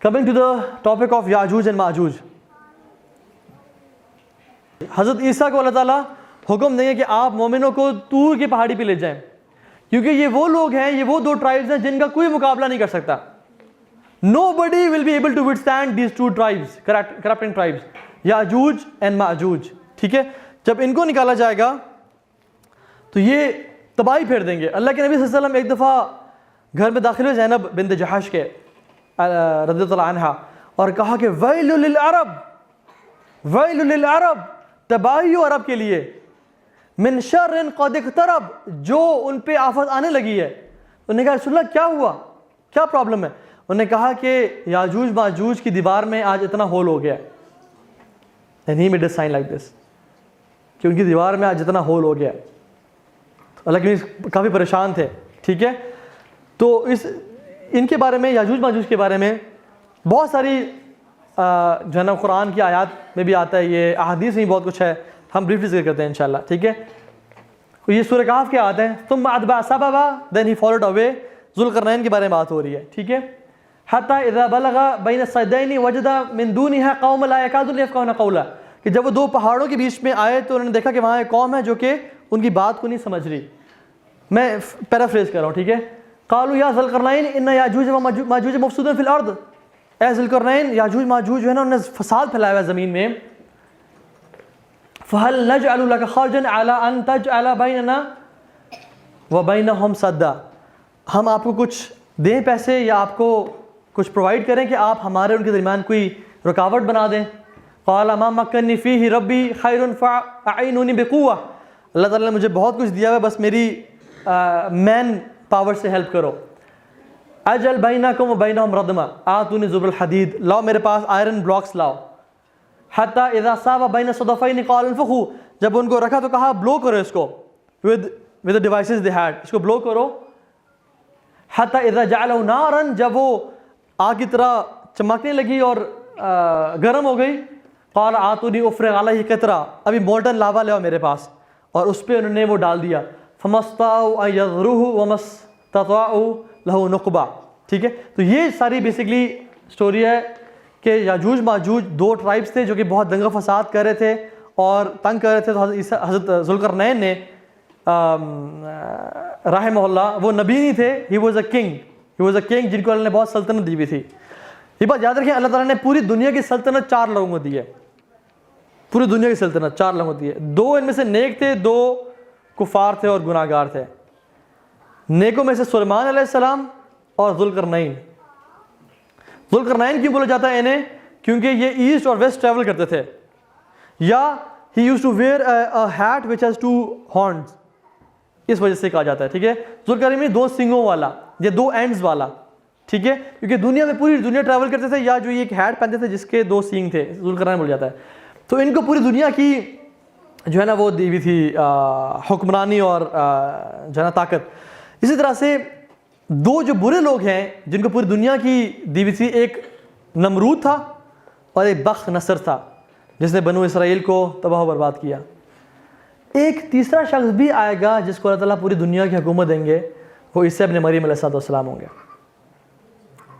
Coming to the topic of Yajuj and Majuj. حضرت عیسیٰ کو اللہ تعالیٰ حکم دیں گے کہ آپ مومنوں کو طور کی پہاڑی پہ لے جائیں، کیونکہ یہ وہ لوگ ہیں، یہ وہ دو ٹرائبز ہیں جن کا کوئی مقابلہ نہیں کر سکتا. Nobody will be able to withstand these two tribes, corrupting tribes, Yajuj and Majuj. ٹھیک ہے، جب ان کو نکالا جائے گا تو یہ تباہی پھیر دیں گے. اللہ کے نبی صلی اللہ علیہ وسلم ایک دفعہ گھر میں داخل ہوئے زینب بنت جحش کے رضی اللہ عنہا، اور کہا کہ ویل للعرب، ویل للعرب، تباہی ہو عرب کے لیے، من شر قد اقترب، جو ان پہ آفت آنے لگی ہے. انہوں نے کہا رسول اللہ کیا ہوا، کیا پرابلم ہے؟ انہوں نے کہا کہ یاجوج ماجوج کی دیوار میں آج اتنا ہول ہو گیا. And he made a sign like this کہ ان کی دیوار میں آج اتنا ہول ہو گیا. اللہ کے نبی کافی پریشان تھے. ٹھیک ہے، تو ان کے بارے میں، یاجوج ماجوج کے بارے میں بہت ساری جو ہے نا قرآن کی آیات میں بھی آتا ہے، یہ احادیث میں بہت کچھ ہے، ہم بریفلی ذکر کرتے ہیں انشاءاللہ. ٹھیک ہے، یہ سورہ کہف کے آیات ہیں. ثم اتبع سببا، then he followed away. Zulqarnain کے بارے میں بات ہو رہی ہے. ٹھیک ہے، حتی اذا بلغ بین الصیدین وجد من دونها قوم لا یکادون یفقهون قولا، کہ جب وہ دو پہاڑوں کے بیچ میں آئے تو انہوں نے دیکھا کہ وہاں ایک قوم ہے جو کہ ان کی بات کو نہیں سمجھ رہی. میں پیرافریز کر رہا ہوں. ٹھیک ہے، قالوا یا ذوالقرنین ان یاجوج و ماجوج مفسدون فی الارض، اے ذوالقرنین یاجوج ماجوج جو ہے نا انہوں نے فساد پھیلایا ہوا ہے زمین میں. فہل نجعل لک خرجا علی ان تجعل بیننا وبینہم سدا، ہم آپ کو کچھ دیں پیسے یا آپ کو کچھ پرووائڈ کریں کہ آپ ہمارے ان کے درمیان کوئی رکاوٹ بنا دیں. قال ما مکنی فیہ ربی خیر فاعینونی بقوہ، اللہ تعالیٰ نے مجھے بہت کچھ دیا ہے، بس میری مین پاور سے ہیلپ کرو. اجل بینکم و بینہم ردما آتونی زبر الحدید، لاؤ میرے پاس آئرن بلاکس لاؤ. حتی اذا ساوا بین الصدفین قال انفخوا، جب ان کو رکھا تو کہا بلو کرو اس کو with the devices they had، اس کو بلو کرو. حتی اذا جعلہ نارا، جب وہ آگ کی طرح چمکنے لگی اور گرم ہو گئی، قال آتونی افرغ علیہ قطرہ، ابھی مولٹن لاوا لے آؤ میرے پاس، اور اس پہ انہوں نے وہ ڈال دیا. فما استطاعوا ان یظہروہ وما استطاعوا لہ نقبہ. ٹھیک ہے، تو یہ ساری بیسکلی سٹوری ہے کہ یاجوج ماجوج دو ٹرائبس تھے جو کہ بہت دنگا فساد کر رہے تھے اور تنگ کر رہے تھے. تو حضرت ذوالقرنین نے رحمہ اللہ، وہ نبی نہیں تھے، ہی واز اے کنگ جن کو اللہ نے بہت سلطنت دی ہوئی تھی. یہ بات یاد رکھیں، اللہ تعالیٰ نے پوری دنیا کی سلطنت 4 لوگوں کو دی ہے. پوری دنیا کی سلطنت 4 لوگوں کو دی ہے. 2 ان میں سے نیک تھے، 2 کفار تھے اور گناہ گار تھے. نیکوں میں سے سلیمان علیہ السلام اور ذوالقرنین. ذوالقرنین کیوں بولا جاتا ہے انہیں؟ کیونکہ یہ ایسٹ اور ویسٹ ٹریول کرتے تھے. یا he used to wear a hat which has 2 horns، اس وجہ سے کہا جاتا ہے. ٹھیک ہے، ذوالقرنین 2 سنگوں والا یا 2 اینڈز والا. ٹھیک ہے، کیونکہ دنیا میں پوری دنیا ٹریول کرتے تھے، یا جو یہ ایک ہیٹ پہنتے تھے جس کے 2 سینگ تھے، ذوالقرنین بول جاتا ہے. تو ان کو پوری دنیا کی جو ہے نا وہ دی ہوئی تھی حکمرانی اور جو ہے نا طاقت. اسی طرح سے 2 جو برے لوگ ہیں جن کو پوری دنیا کی دی ہوئی تھی، ایک نمرود تھا اور ایک بخت نصر تھا جس نے بنو اسرائیل کو تباہ و برباد کیا. ایک تیسرا شخص بھی آئے گا جس کو اللہ تعالیٰ پوری دنیا کی حکومت دیں گے، وہ عیسی ابن مریم علیہ السلام ہوں گے.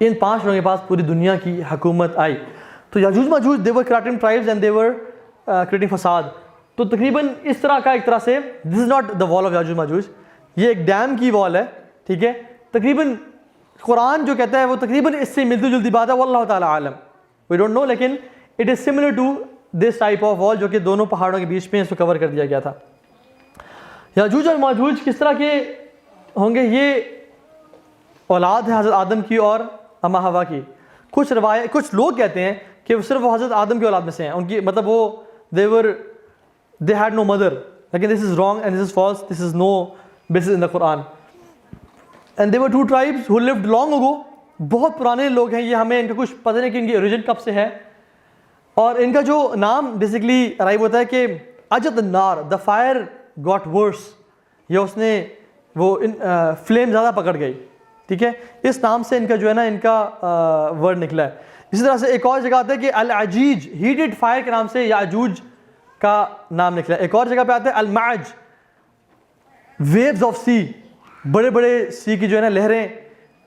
ان 5 لوگوں کے پاس پوری دنیا کی حکومت آئی. تو یاجوج ماجوج they were corrupting tribes and they were creating فساد. تو تقریباً اس طرح کا ایک طرح سے this is not the wall of یاجوج ماجوج، یہ ایک ڈیم کی وال ہے. ٹھیک ہے، تقریباً قرآن جو کہتا ہے وہ تقریباً اس سے ملتی جلتی بات ہے، واللہ تعالیٰ عالم، we don't know، لیکن it is similar to this type of wall جو کہ دونوں پہاڑوں کے بیچ میں اس کو کور کر دیا گیا تھا. یاجوج اور ماجوج کس طرح کے ہوں گے؟ یہ اولاد ہے حضرت آدم کی اور اما ہوا کی. کچھ لوگ کہتے ہیں کہ وہ صرف وہ حضرت آدم کی اولاد میں سے ہیں، ان کی مطلب وہ they had no mother، لیکن this is wrong and this is false، this is no basis in the Quran. And they were 2 tribes who lived long ago، بہت پرانے لوگ ہیں یہ، ہمیں ان کا کچھ پتہ نہیں کہ ان کی اوریجن کب سے ہے. اور ان کا جو نام بیسکلی رائب ہوتا ہے کہ اجد النار، the fire got worse، یا اس نے وہ فلیم زیادہ پکڑ گئی. ٹھیک ہے، اس نام سے ان کا جو ہے نا ان کا ورڈ نکلا ہے. اسی طرح سے ایک اور جگہ آتا ہے کہ العجیج، ہیٹڈ فائر کے نام سے یاجوج کا نام نکلا ہے. ایک اور جگہ پہ آتا ہے المعج، ویوز آف سی، بڑے بڑے سی کی جو ہے نا لہریں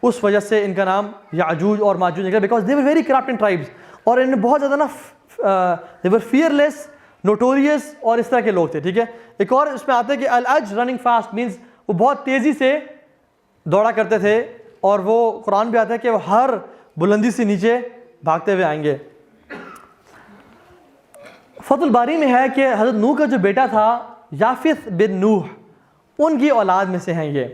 اس وجہ سے ان کا نام یاجوج اور ماجوج نکلا, because they were very corrupt in tribes, اور ان میں بہت زیادہ نا دے ور فیئرلیس, نوٹوریس اور اس طرح کے لوگ تھے. ٹھیک ہے, ایک اور اس میں آتا ہے کہ الاج رننگ فاسٹ مینس وہ بہت تیزی سے دوڑا کرتے تھے, اور وہ قرآن بھی آتا ہے کہ وہ ہر بلندی سے نیچے بھاگتے ہوئے آئیں گے. فتح الباری میں ہے کہ حضرت نوح کا جو بیٹا تھا یافث بن نوح, ان کی اولاد میں سے ہیں یہ.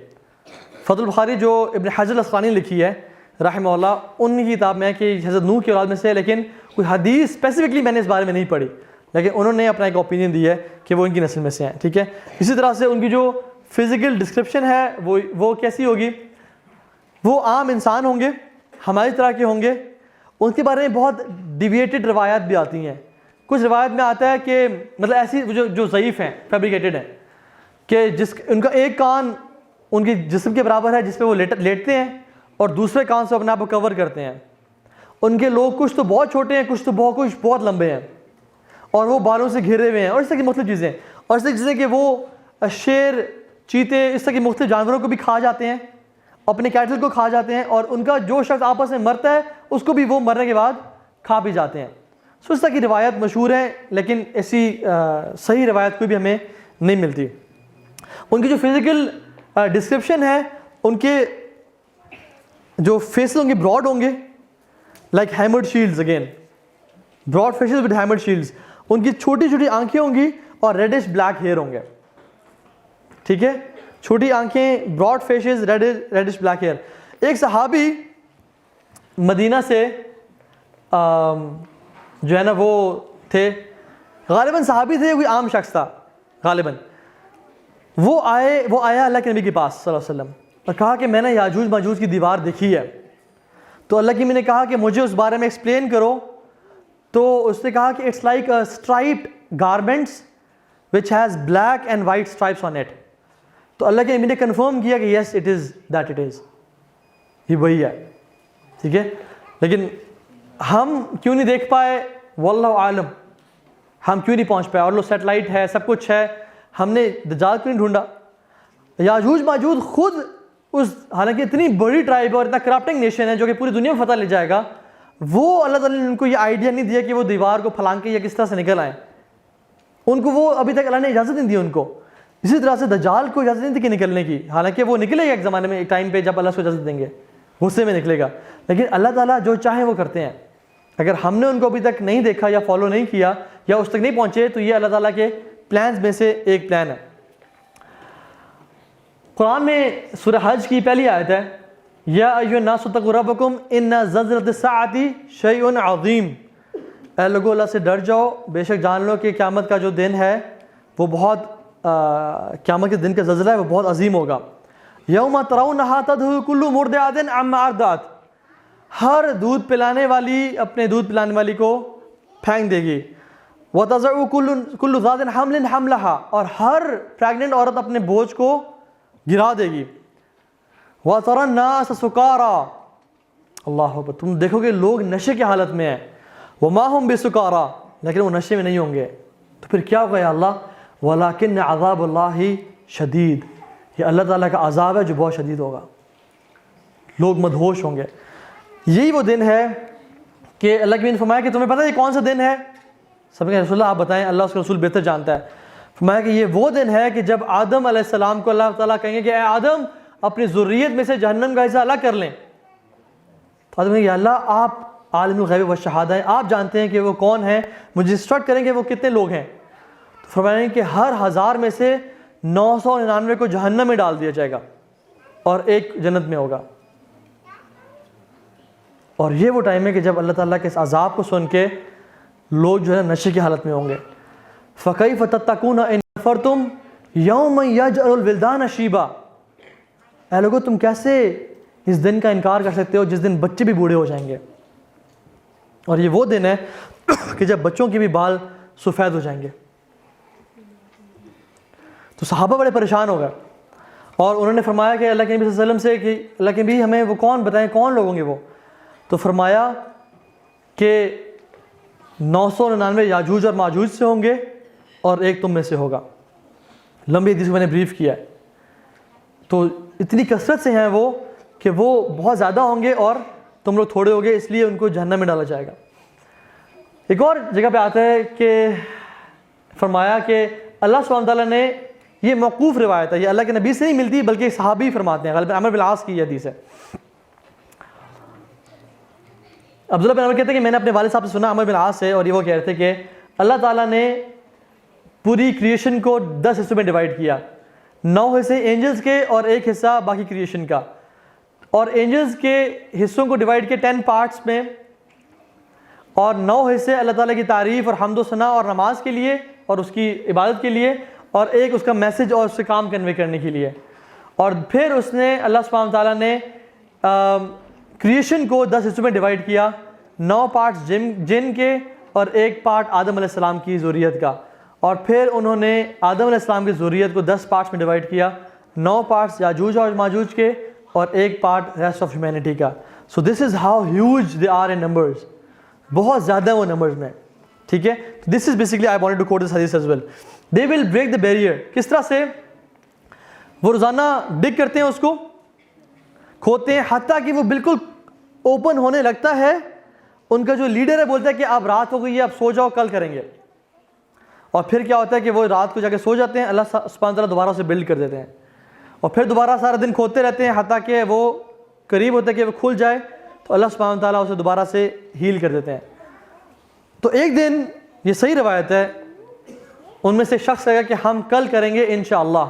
فتح البخاری جو ابن حجر الاسقلانی نے لکھی ہے رحمہ اللہ, ان کی کتاب میں ہے کہ حضرت نوح کی اولاد میں سے ہے, لیکن کوئی حدیث اسپیسیفکلی میں نے اس بارے میں نہیں پڑھی, لیکن انہوں نے اپنا ایک اوپینین دی ہے کہ وہ ان کی نسل میں سے ہیں. ٹھیک ہے, اسی طرح سے ان کی جو فزیکل ڈسکرپشن ہے وہ کیسی ہوگی, وہ عام انسان ہوں گے, ہماری طرح کے ہوں گے. ان کے بارے میں بہت ڈیویٹڈ روایات بھی آتی ہیں. کچھ روایت میں آتا ہے کہ مطلب ایسی جو ضعیف ہیں, فیبریکیٹڈ ہیں, کہ ان کا ایک کان ان کے جسم کے برابر ہے جس پہ وہ لیٹتے ہیں, اور دوسرے کان سے اپنے آپ کو کور کرتے ہیں. ان کے لوگ کچھ تو بہت چھوٹے ہیں, کچھ بہت لمبے ہیں, اور وہ بالوں سے گھرے ہوئے ہیں, اور اس طرح کی مختلف چیزیں, اور اس طرح کی چیزیں کہ وہ شیر, چیتے, اس طرح کے مختلف جانوروں کو بھی کھا جاتے ہیں, اپنے کیٹل کو کھا جاتے ہیں, اور ان کا جو شخص آپس میں مرتا ہے اس کو بھی وہ مرنے کے بعد کھا بھی جاتے ہیں. سو اس طرح کی روایت مشہور ہے, لیکن ایسی صحیح روایت کوئی بھی ہمیں نہیں ملتی. ان کی جو فزیکل ڈسکرپشن ہے, ان کے جو فیسز ہوں گے براڈ ہوں گے, like hammered shields, again broad faces with hammered shields. ان کی چھوٹی چھوٹی آنکھیں ہوں گی اور ریڈش بلیک ہیئر ہوں گے. ٹھیک ہے, چھوٹی آنکھیں, broad faces, reddish black hair. ایک صحابی مدینہ سے جو ہے نا وہ تھے, غالباً صحابی تھے, کوئی عام شخص تھا غالباً. وہ آیا اللہ کے نبی کے پاس صلی اللہ علیہ وسلم اور کہا کہ میں نے یاجوج ماجوج کی دیوار دیکھی ہے. تو اللہ کی میں نے کہا کہ مجھے اس بارے میں ایکسپلین کرو. تو اس نے کہا کہ it's like striped garments which has black and white stripes on it. تو اللہ کے نبی نے کنفرم کیا کہ yes it is that it is, یہ وہی ہے. ٹھیک ہے, لیکن ہم کیوں نہیں دیکھ پائے, واللہ عالم, ہم کیوں نہیں پہنچ پائے. اور لو سیٹلائٹ ہے, سب کچھ ہے, ہم نے دجال کیوں نہیں ڈھونڈا. یاجوج ماجوج خود اس, حالانکہ اتنی بڑی ٹرائب اور اتنا کرپٹنگ نیشن ہے جو کہ پوری دنیا میں فتح لے جائے گا, وہ اللہ تعالیٰ نے ان کو یہ آئیڈیا نہیں دیا کہ وہ دیوار کو پھلانگ کے یا کس طرح سے نکل آئیں. ان کو وہ ابھی تک اللہ نے اجازت نہیں دی ان کو. اسی طرح سے دجال کو اجازت نہیں تھی کہ نکلنے کی, حالانکہ وہ نکلے گا ایک زمانے میں, ایک ٹائم پہ جب اللہ اس کو اجازت دیں گے, غصے میں نکلے گا. لیکن اللہ تعالیٰ جو چاہیں وہ کرتے ہیں. اگر ہم نے ان کو ابھی تک نہیں دیکھا یا فالو نہیں کیا یا اس تک نہیں پہنچے, تو یہ اللہ تعالیٰ کے پلانز میں سے ایک پلان ہے. قرآن میں سورہ حج کی پہلی آیت ہے, یا ایھا الناس اتقوا ربکم ان زلزلۃ الساعۃ شیء عظیم. اے لوگو اللہ سے ڈر جاؤ, بے شک جان لو کہ قیامت کا جو دن ہے وہ بہت قیامت کے دن کا زلزلہ ہے وہ بہت عظیم ہوگا. یوم ترونھا تذہل کل مرضعۃ عما ارضعت. ہر دودھ پلانے والی اپنے دودھ پلانے والی کو پھینک دے گی. وتضع کل ذات حمل حملها. اور ہر پریگننٹ عورت اپنے بوجھ کو گرا دے گی. وترى الناس سکارى. اللہ اکبر, تم دیکھو گے لوگ نشے کی حالت میں ہیں. وما هم بسکارى. لیکن وہ نشے میں نہیں ہوں گے. تو پھر کیا ہوگا یا اللہ, ولکن عذاب اللہ شدید. یہ اللہ تعالیٰ کا عذاب ہے جو بہت شدید ہوگا, لوگ مدہوش ہوں گے. یہی وہ دن ہے کہ اللہ کے نے فرمایا کہ تمہیں پتہ ہے یہ کون سا دن ہے. سب نے رسول اللہ آپ بتائیں, اللہ اس کا رسول بہتر جانتا ہے. فرمایا کہ یہ وہ دن ہے کہ جب آدم علیہ السلام کو اللہ تعالیٰ کہیں گے کہ اے آدم اپنی ذریت میں سے جہنم کا حصہ الگ کر لیں. تو آدم کہیں گے اللہ آپ عالم الغیب والشہادہ ہیں, آپ جانتے ہیں کہ وہ کون ہیں, مجھے انسٹرکٹ کریں کہ وہ کتنے لوگ ہیں. تو فرمایا کہ ہر 1000 میں سے 999 کو جہنم میں ڈال دیا جائے گا اور ایک جنت میں ہوگا. اور یہ وہ ٹائم ہے کہ جب اللہ تعالیٰ کے اس عذاب کو سن کے لوگ جو ہے نشے کی حالت میں ہوں گے. فَكَيْفَ تَتَّقُونَ إِن كَفَرْتُمْ يَوْمًا يَجْعَلُ الْوِلْدَانَ شِيبًا. اے لوگو تم کیسے اس دن کا انکار کر سکتے ہو جس دن بچے بھی بوڑھے ہو جائیں گے. اور یہ وہ دن ہے کہ جب بچوں کے بھی بال سفید ہو جائیں گے. تو صحابہ بڑے پریشان ہو گئے اور انہوں نے فرمایا کہ اللہ کے نبی صلی اللہ علیہ وسلم سے کہ اللہ کے نبی ہمیں وہ کون بتائیں, کون لوگ ہوں گے وہ. تو فرمایا کہ 999 یاجوج اور ماجوج سے ہوں گے اور ایک تم میں سے ہوگا. لمبی حدیث کو میں نے بریف کیا ہے. تو اتنی کثرت سے ہیں وہ کہ وہ بہت زیادہ ہوں گے اور تم لوگ تھوڑے ہوگے، اس لیے ان کو جہنم میں ڈالا جائے گا۔ ایک اور جگہ پہ آتا ہے کہ فرمایا کہ اللہ سبحانہ تعالیٰ نے، یہ موقوف روایت ہے، یہ اللہ کے نبی سے نہیں ملتی بلکہ صحابی فرماتے ہیں، غالباً عمرو بن العاص کی یہ حدیث ہے۔ عبداللہ بن عمر کہتے ہیں کہ میں نے اپنے والد صاحب سے سنا، عمرو بن العاص سے، اور یہ وہ کہہ رہے تھے کہ اللہ تعالیٰ نے پوری کریشن کو 10 حصوں میں ڈیوائڈ کیا، 9 حصے اینجلز کے اور 1 حصہ باقی کریشن کا، اور اینجلز کے حصوں کو ڈیوائڈ کیا 10 پارٹس میں، اور 9 حصے اللہ تعالیٰ کی تعریف اور حمد و ثنا اور نماز کے لیے اور اس کی عبادت کے لیے، اور 1 اس کا میسج اور اس سے کام کنوے کرنے کے لیے۔ اور پھر اس نے اللہ سبحانہ تعالیٰ نے کریشن کو 10 حصوں میں ڈیوائڈ کیا، 9 پارٹس جن کے اور 1 پارٹ آدم علیہ السلام کی ذریت کا، اور پھر انہوں نے آدم علیہ السلام کی ذریت کو 10 پارٹس میں ڈیوائڈ کیا، 9 پارٹس یاجوج اور ماجوج کے اور 1 پارٹ ریسٹ آف ہیومینٹی کا۔ So this is how huge they are in numbers, بہت زیادہ وہ نمبرز میں، ٹھیک ہے۔ This is basically I wanted to quote this حدیث as well. They will break the barrier, کس طرح سے؟ وہ روزانہ ڈگ کرتے ہیں، اس کو کھودتے ہیں، حتیٰ کہ وہ بالکل اوپن ہونے لگتا ہے۔ ان کا جو لیڈر ہے بولتا ہے کہ اب رات ہو گئی ہے، اب سو جاؤ، کل کریں گے۔ اور پھر کیا ہوتا ہے کہ وہ رات کو جا کے سو جاتے ہیں، اللہ سبحانہ تعالیٰ دوبارہ اسے بلڈ کر دیتے ہیں، اور پھر دوبارہ سارا دن کھودتے رہتے ہیں حتیٰ کہ وہ قریب ہوتا ہے کہ وہ کھل جائے، تو اللہ سبحانہ تعالیٰ اسے دوبارہ سے ہیل کر دیتے ہیں۔ تو ایک دن، یہ صحیح روایت ہے، ان میں سے شخص کہے گا کہ ہم کل کریں گے انشاءاللہ،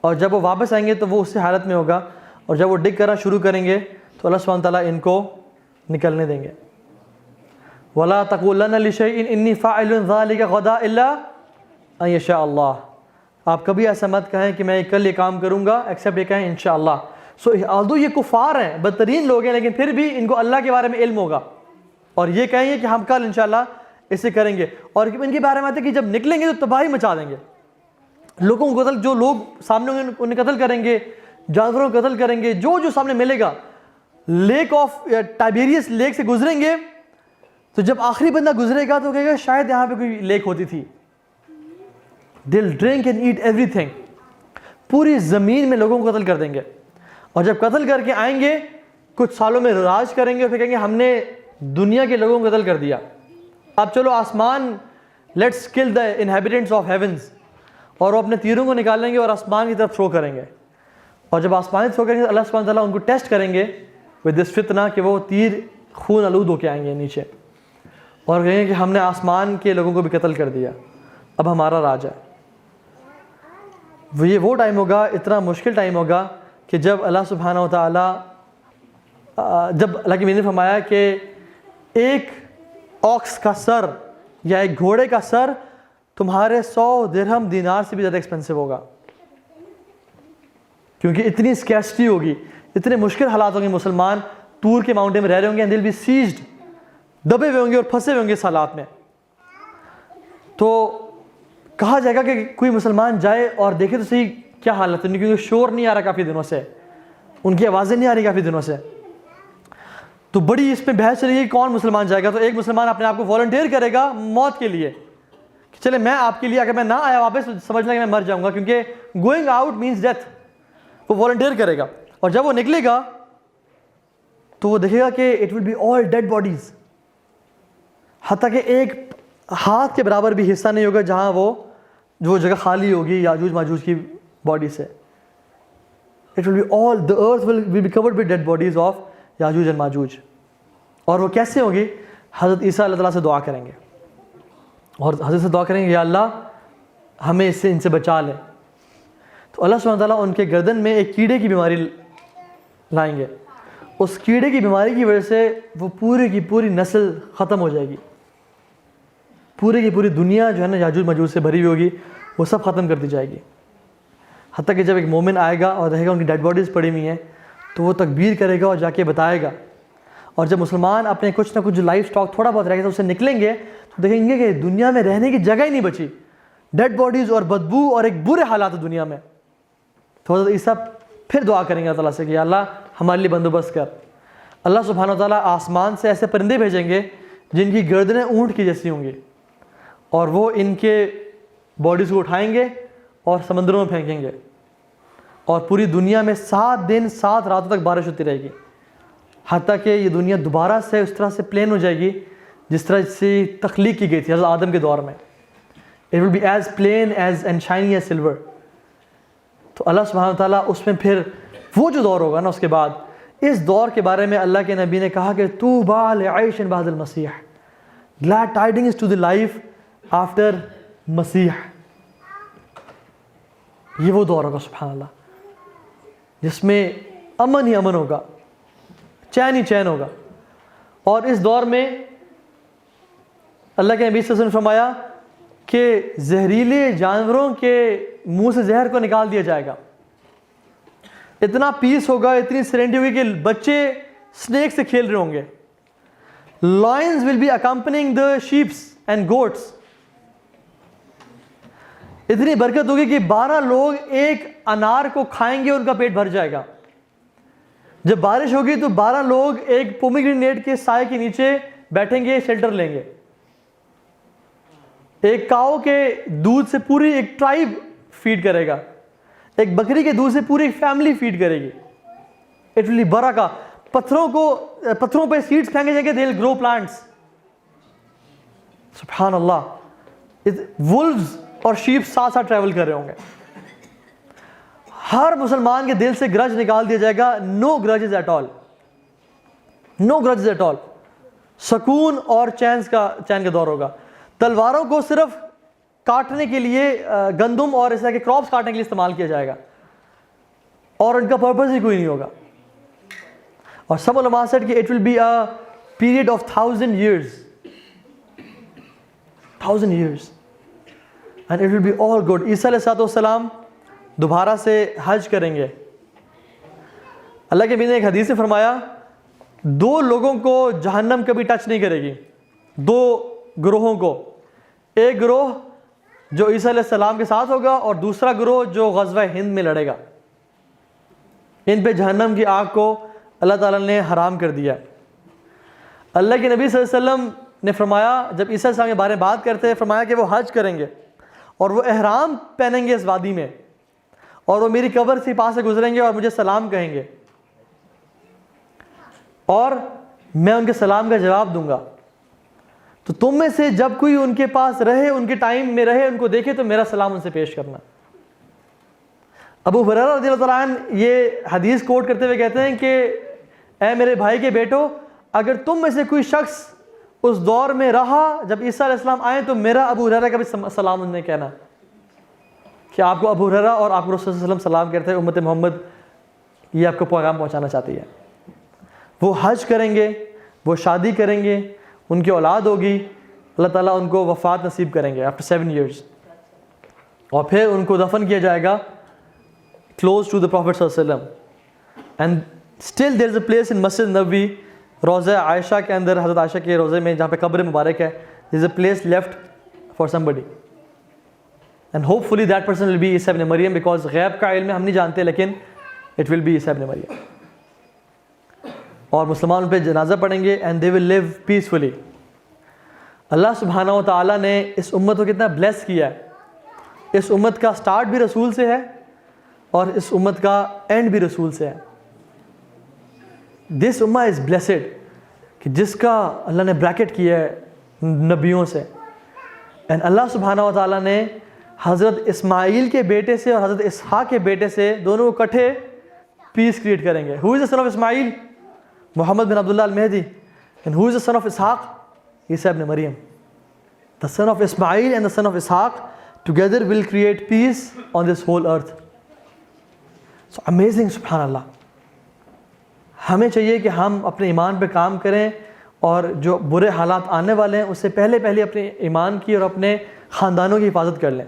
اور جب وہ واپس آئیں گے تو وہ اسی حالت میں ہوگا، اور جب وہ ڈگ کرنا شروع کریں گے تو اللہ سبحانہ تعالیٰ ان کو نکلنے دیں گے۔ وَلَا تَقُولَنَّ لِشَيْءٍ إِنِّي فَاعِلٌ ذَلِكَ غَدًا إِلَّا أَن يَشَاءَ اللَّهُ، آپ کبھی ایسا مت کہیں کہ میں کل یہ کام کروں گا ایکسیپٹ یہ کہیں انشاءاللہ۔ سو آلدو یہ کفار ہیں، بدترین لوگ ہیں، لیکن پھر بھی ان کو اللہ کے بارے میں علم ہوگا، اور یہ کہیں گے کہ ہم کل انشاءاللہ اسے کریں گے، اور ان کے بارے میں آتا ہے کہ جب نکلیں گے تو تباہی مچا دیں گے، لوگوں کو قتل، جو لوگ سامنے ہوں گے انہیں قتل کریں گے، جانوروں کو قتل کریں گے، جو سامنے ملے گا۔ لیک آف ٹائبیریس لیک سے گزریں گے، تو جب آخری بندہ گزرے گا تو کہے گا شاید یہاں پہ کوئی لیک ہوتی تھی۔ They'll drink and eat everything، پوری زمین میں لوگوں کو قتل کر دیں گے، اور جب قتل کر کے آئیں گے کچھ سالوں میں راج کریں گے، اور پھر کہیں گے ہم نے دنیا کے لوگوں کو قتل کر دیا، اب چلو آسمان، لیٹس کل دا انہیبیٹنٹس آف ہیونس، اور وہ اپنے تیروں کو نکالیں گے اور آسمان کی طرف تھرو کریں گے، اور جب آسمان تھرو کریں گے تو اللہ سبحانہ تعالیٰ ان کو ٹیسٹ کریں گے ود دس فتنہ، کہ وہ تیر خون آلود ہو کے آئیں گے نیچے، اور کہیں گے کہ ہم نے آسمان کے لوگوں کو بھی قتل کر دیا، اب ہمارا راج ہے۔ یہ وہ ٹائم ہوگا، اتنا مشکل ٹائم ہوگا کہ جب اللہ سبحانہ و تعالیٰ، جب اللہ کی نے فرمایا کہ ایک آکس کا سر یا ایک گھوڑے کا سر تمہارے 100 درہم دینار سے بھی زیادہ ایکسپینسو ہوگا، کیونکہ اتنی اسکیسٹی ہوگی، اتنے مشکل حالات ہوں گے، مسلمان طور کے ماؤنٹین میں رہ رہے ہوں گے، and they'll be seized، دبے ہوئے ہوں گے اور پھنسے ہوئے ہوں گے اس حالات میں۔ تو کہا جائے گا کہ کوئی مسلمان جائے اور دیکھے تو صحیح کیا حالت ہے، کیونکہ شور نہیں آ رہا کافی دنوں سے، ان کی آوازیں نہیں آ رہی کافی دنوں سے، تو بڑی اس پہ بحث چلی ہے کون مسلمان جائے گا۔ تو ایک مسلمان اپنے آپ کو والنٹیئر کرے گا موت کے لیے، کہ چلے میں آپ کے لیے، اگر میں نہ آیا واپس سمجھنا کہ میں مر جاؤں گا، کیونکہ گوئنگ آؤٹ مینس ڈیتھ، وہ والنٹیئر کرے گا، اور جب وہ نکلے گا تو وہ دیکھے گا کہ it will be all dead bodies, حتیٰ کہ ایک ہاتھ کے برابر بھی حصہ نہیں ہوگا جہاں وہ جگہ خالی ہوگی یاجوج ماجوج کی باڈی سے۔ It will be all, the earth will be covered with dead bodies of Yajuj and Majuj. اور وہ کیسے ہوگی؟ حضرت عیسیٰ اللہ تعالیٰ سے دعا کریں گے، اور حضرت سے دعا کریں گے یا اللہ ہمیں ان سے بچا لے، تو اللہ سبحانہ تعالیٰ ان کے گردن میں ایک کیڑے کی بیماری لائیں گے، اس کیڑے کی بیماری کی وجہ سے وہ پوری کی پوری نسل ختم ہو جائے گی، پوری کی پوری دنیا جو ہے نا یاجوج ماجوج سے بھری ہوئی ہوگی، وہ سب ختم کر دی جائے گی۔ حتیٰ کہ جب ایک مومن آئے گا اور دیکھے گا ان کی ڈیڈ باڈیز پڑی ہوئی ہیں تو وہ تکبیر کرے گا اور جا کے بتائے گا، اور جب مسلمان اپنے کچھ نہ کچھ جو لائف اسٹاک تھوڑا بہت رہے گا تو اسے نکلیں گے تو دیکھیں گے کہ دنیا میں رہنے کی جگہ ہی نہیں بچی، ڈیڈ باڈیز اور بدبو اور ایک برے حالات دنیا میں۔ تو حضرت عیسیٰ پھر دعا کریں گے اللہ تعالیٰ سے کہ اللہ ہمارے لیے بندوبست کر۔ اللہ سبحانہ و تعالیٰ آسمان سے ایسے پرندے بھیجیں گے جن کی گردنیں اونٹ کی جیسی ہوں گی، اور وہ ان کے باڈیز کو اٹھائیں گے اور سمندروں میں پھینکیں گے، اور پوری دنیا میں 7 دن 7 راتوں تک بارش ہوتی رہے گی، حتیٰ کہ یہ دنیا دوبارہ سے اس طرح سے پلین ہو جائے گی جس طرح سے تخلیق کی گئی تھی حضرت آدم کے دور میں. It will be as plain as and shiny as silver. تو اللہ سبحانہ وتعالیٰ اس میں پھر وہ جو دور ہوگا نا اس کے بعد، اس دور کے بارے میں اللہ کے نبی نے کہا کہ طوبیٰ لعیش بعد المسیح، glad tidings to the life after مسیح. یہ وہ دور ہوگا سبحان اللہ جس میں امن ہی امن ہوگا، چین ہی چین ہوگا. اور اس دور میں اللہ کے نبی صلی اللہ علیہ وسلم نے فرمایا کہ زہریلے جانوروں کے منہ سے زہر کو نکال دیا جائے گا. اتنا پیس ہوگا، اتنی سیرینٹی ہوگی کہ بچے سنیک سے کھیل رہے ہوں گے. Lines will be accompanying the shapes and goats. اتنی برکت ہوگی کہ 12 لوگ ایک انار کو کھائیں گے، ان کا پیٹ بھر جائے گا. جب بارش ہوگی تو 12 لوگ ایک پومیگرینیٹ کے سائے کے نیچے بیٹھیں گے، شیلٹر لیں گے. ایک کاؤ کے دودھ سے پوری ایک ٹرائب فیڈ کرے گا، ایک بکری کے دودھ سے پوری ایک فیملی فیڈ کرے گی. اٹ ول بی برکہ. پتھروں پہ سیڈز پھینکے جائیں گے، دے ول گرو پلانٹس. سبحان اللہ. وولفز اور شیپ ساتھ ساتھ ٹریول کر رہے ہوں گے. ہر مسلمان کے دل سے گرج نکال دیا جائے گا. No grudges at all, no grudges at all. سکون اور چین کا دور ہوگا. تلواروں کو صرف کاٹنے کے لیے، گندم اور اس طرح کے کراپس کاٹنے کے لیے استعمال کیا جائے گا، اور ان کا پرپز ہی کوئی نہیں ہوگا. اور سب علماء said کہ it will be a period of 1000 years, 1000 years, and it will be all good. عیسیٰ علیہ السلام دوبارہ سے حج کریں گے. اللہ کے نبی نے ایک حدیث میں فرمایا 2 لوگوں کو جہنم کبھی ٹچ نہیں کرے گی. 2 گروہوں کو، ایک گروہ جو عیسیٰ علیہ السلام کے ساتھ ہوگا اور دوسرا گروہ جو غزوہ ہند میں لڑے گا. ان پہ جہنم کی آگ کو اللہ تعالیٰ نے حرام کر دیا. اللہ کے نبی صلی اللہ علیہ وسلم نے فرمایا، جب عیسیٰ علیہ السلام کے بارے میں بات کرتے ہیں، فرمایا کہ وہ حج کریں گے اور وہ احرام پہنیں گے اس وادی میں، اور وہ میری قبر سے پاس سے گزریں گے اور مجھے سلام کہیں گے، اور میں ان کے سلام کا جواب دوں گا. تو تم میں سے جب کوئی ان کے پاس رہے، ان کے ٹائم میں رہے، ان کو دیکھے تو میرا سلام ان سے پیش کرنا. ابو ہریرہ رضی اللہ تعالیٰ عنہ یہ حدیث کوٹ کرتے ہوئے کہتے ہیں کہ اے میرے بھائی کے بیٹو، اگر تم میں سے کوئی شخص اس دور میں رہا جب عیسیٰ علیہ السلام آئے تو میرا ابو ہریرہ کا بھی سلام انہوں نے کہنا کہ آپ کو ابو ہریرہ اور آپ کو رسول صلی اللہ علیہ وسلم سلام کرتے ہیں، امت محمد یہ آپ کو پیغام پہنچانا چاہتی ہے. وہ حج کریں گے، وہ شادی کریں گے، ان کی اولاد ہوگی، اللہ تعالیٰ ان کو وفات نصیب کریں گے after 7 years، اور پھر ان کو دفن کیا جائے گا close to the Prophet صلی اللہ علیہ وسلم. and still there is a place in Masjid Nabawi, روضہ عائشہ کے اندر، حضرت عائشہ کے روضے میں جہاں پہ قبر مبارک ہے، there is a place left for somebody and hopefully that person will be عیسیٰ ابن مریم, because غیب کا علم ہم نہیں جانتے لیکن it will be عیسیٰ ابن مریم. اور مسلمان ان پہ جنازہ پڑھیں گے and they will live peacefully. اللہ سبحانہ و تعالیٰ نے اس امت کو کتنا بلیس کیا ہے. اس امت کا سٹارٹ بھی رسول سے ہے اور اس امت کا اینڈ بھی رسول سے ہے. دس امہ از بلیسڈ کہ جس کا اللہ نے بریکٹ کیا ہے نبیوں سے. اینڈ اللہ سبحانہ و تعالیٰ نے حضرت اسماعیل کے بیٹے سے اور حضرت اسحاق کے بیٹے سے دونوں کو اکٹھے پیس کریٹ کریں گے. Who is the son of اسماعیل؟ محمد بن عبداللہ المہدی. And who is the son of اسحاق؟ عیسیٰ ابن مریم. The son of Ismail and the son of Ishaq together will create peace on this whole earth. So amazing, سبحان اللہ. ہمیں چاہیے کہ ہم اپنے ایمان پہ کام کریں اور جو برے حالات آنے والے ہیں اس سے پہلے اپنے ایمان کی اور اپنے خاندانوں کی حفاظت کر لیں.